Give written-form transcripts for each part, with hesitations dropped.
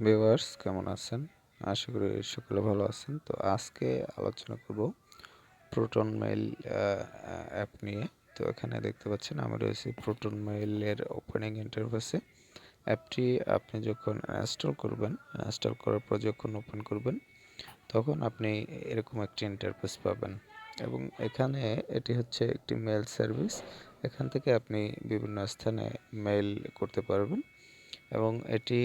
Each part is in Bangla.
ভিউয়ার্স কেমন আছেন? আশা করি সকলে ভালো আছেন। তো আজকে আলোচনা করব প্রোটন মেইল অ্যাপ নিয়ে। তো এখানে দেখতে পাচ্ছেন আমি রয়েছি প্রোটন মেইলের ওপেনিং ইন্টারফেসে। অ্যাপটি আপনি যখন ইনস্টল করার পর যখন ওপেন করবেন, তখন আপনি এরকম একটি ইন্টারফেস পাবেন। এবং এখানে এটি হচ্ছে একটি মেইল সার্ভিস। এখান থেকে আপনি বিভিন্ন স্থানে মেইল করতে পারবেন। এবং এটি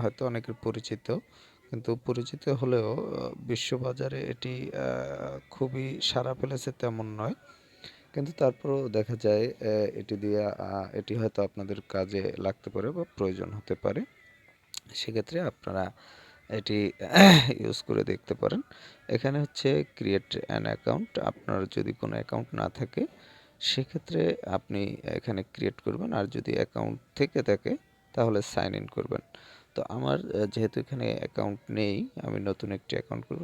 হয়তো অনেকের পরিচিত, কিন্তু পরিচিত হলেও বিশ্ববাজারে এটি খুবই সাড়া ফেলেছে তেমন নয়। কিন্তু তারপরেও দেখা যায় এটি হয়তো আপনাদের কাজে লাগতে পারে বা প্রয়োজন হতে পারে। সেক্ষেত্রে আপনারা এটি ইউজ করে দেখতে পারেন। এখানে হচ্ছে ক্রিয়েট অ্যান অ্যাকাউন্ট। আপনার যদি কোনো অ্যাকাউন্ট না থাকে, সেক্ষেত্রে আপনি এখানে ক্রিয়েট করবেন, আর যদি অ্যাকাউন্ট থেকে থাকে তাহলে সাইন ইন করবেন। তো আমার যেহেতু এখানে অ্যাকাউন্ট নেই, আমি নতুন একটি অ্যাকাউন্ট করব।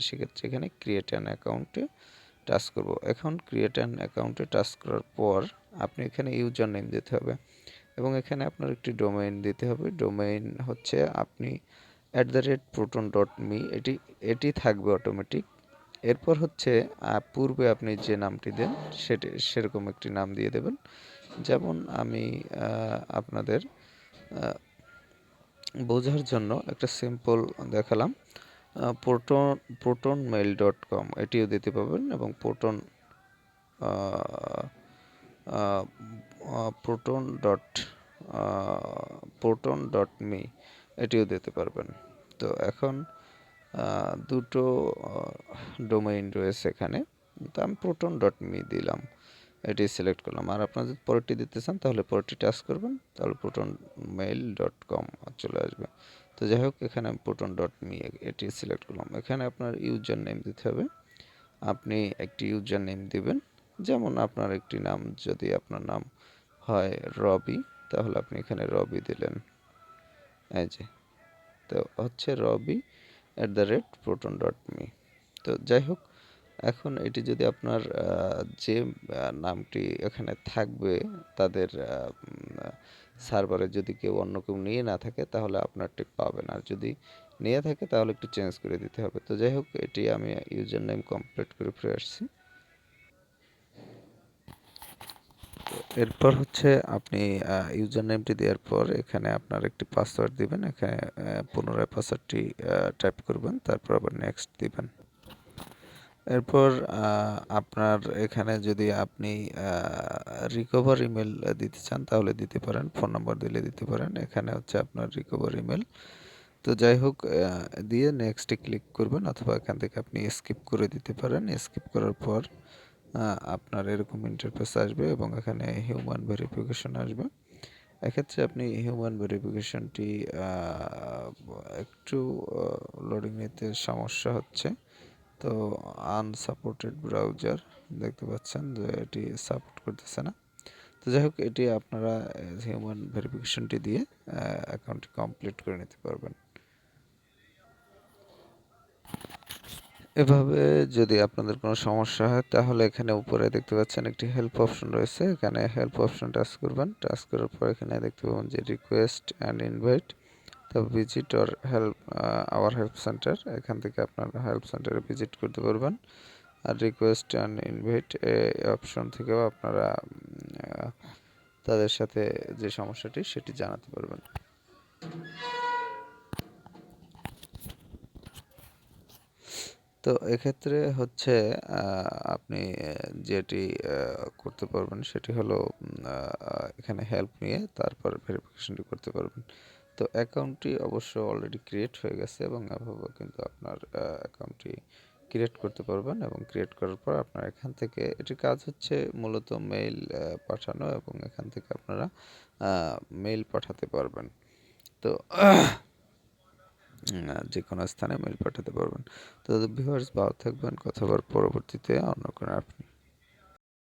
সেক্ষেত্রে এখানে ক্রিয়েট অ্যান অ্যাকাউন্টে টাচ করব। এখন ক্রিয়েট অ্যান অ্যাকাউন্টে টাচ করার পর আপনি এখানে ইউজার নেম দিতে হবে এবং এখানে আপনার একটি ডোমেইন দিতে হবে। ডোমেইন হচ্ছে আপনি @proton.me, এটি থাকবে অটোমেটিক। এরপর হচ্ছে পূর্বে আপনি যে নামটি দেন সেরকম একটি নাম দিয়ে দেবেন। যেমন আমি আপনাদের বোঝার জন্য একটা সিম্পল দেখালাম। protonmail.com এটিও দিতে পারবেন এবং proton.me এটিও দিতে পারবেন। তো এখন দুটো ডোমেইন রয়েছে এখানে। তো আমি proton.me দিলাম, এটি সিলেক্ট করলাম। আর আপনারা যদি পরেরটি দিতে চান তাহলে পরেরটি টাচ করবেন, তাহলে protonmail.com চলে আসবে। তো যাই হোক, এখানে আমি proton.me এটি সিলেক্ট করলাম। এখানে আপনার ইউজার নেম দিতে হবে। আপনি একটি ইউজার নেম দিবেন, যেমন আপনার একটি নাম, যদি আপনার নাম হয় রবি, তাহলে আপনি এখানে রবি দিলেন। এই যে, তো হচ্ছে robi@proton.me। তো যাই হোক, এখন এটি যদি আপনার যে নামটি এখানে থাকবে তাদের সার্ভারে যদি অন্য কেউ নিয়ে না থাকে, তাহলে আপনারটি পাবেন। আর যদি নিয়ে থাকে তাহলে একটু চেঞ্জ করে দিতে হবে। তো যাই হোক, এটি আমি ইউজার নেম কমপ্লিট করে ফিরে আসছি। এরপর হচ্ছে আপনি ইউজার নেমটি দেওয়ার পর এখানে আপনার একটি পাসওয়ার্ড দিবেন। এখানে পুনরায় পাসওয়ার্ডটি টাইপ করবেন, তারপর আবার নেক্সট দিবেন। এরপর আপনার এখানে যদি আপনি রিকভার ইমেল দিতে চান তাহলে দিতে পারেন, ফোন নাম্বার দিলে দিতে পারেন। এখানে হচ্ছে আপনার রিকভার ইমেল। তো যাই হোক, দিয়ে নেক্সটে ক্লিক করবেন, অথবা এখান থেকে আপনি স্কিপ করে দিতে পারেন। স্কিপ করার পর আপনার এরকম ইন্টারফেস আসবে এবং এখানে হিউম্যান ভেরিফিকেশন আসবে। এক্ষেত্রে আপনি হিউম্যান ভেরিফিকেশনটি একটু লোডিং নিতে সমস্যা হচ্ছে। তো আনসাপোর্টেড ব্রাউজার দেখতে পাচ্ছেন যে এটি সাপোর্ট করতেছে না। তো যাই হোক, এটি আপনারা হিউম্যান ভেরিফিকেশনটি দিয়ে অ্যাকাউন্টটি কমপ্লিট করে নিতে পারবেন। এভাবে যদি আপনাদের কোনো সমস্যা হয় তাহলে এখানে উপরে দেখতে পাচ্ছেন একটি হেল্প অপশন রয়েছে। এখানে হেল্প অপশন টাচ করবেন। টাচ করার পর এখানে দেখতে পাবেন যে request and invite the visit or help our help centre. এখান থেকে আপনার হেল্প সেন্টারে ভিজিট করতে পারবেন। আর রিকোয়েস্ট অ্যান্ড ইনভাইট এই অপশন থেকেও আপনারা তাদের সাথে যে সমস্যাটি সেটি জানাতে পারবেন। তো এক্ষেত্রে হচ্ছে আপনি যেটি করতে পারবেন সেটি হলো এখানে হেল্প নিয়ে তারপর ভেরিফিকেশনটি করতে পারবেন। তো অ্যাকাউন্টটি অবশ্য অলরেডি ক্রিয়েট হয়ে গেছে এবং এভাবে কিন্তু আপনার অ্যাকাউন্টটি ক্রিয়েট করতে পারবেন। এবং ক্রিয়েট করার পর আপনার এখান থেকে এটির কাজ হচ্ছে মূলত মেইল পাঠানো, এবং এখান থেকে আপনারা মেইল পাঠাতে পারবেন। তো যে কোনো স্থানে মেইল পাঠাতে পারবেন। তো ভিউয়ার্স, ভালো থাকবেন। কথা বলার পরবর্তীতে অন্য কোনো আপনি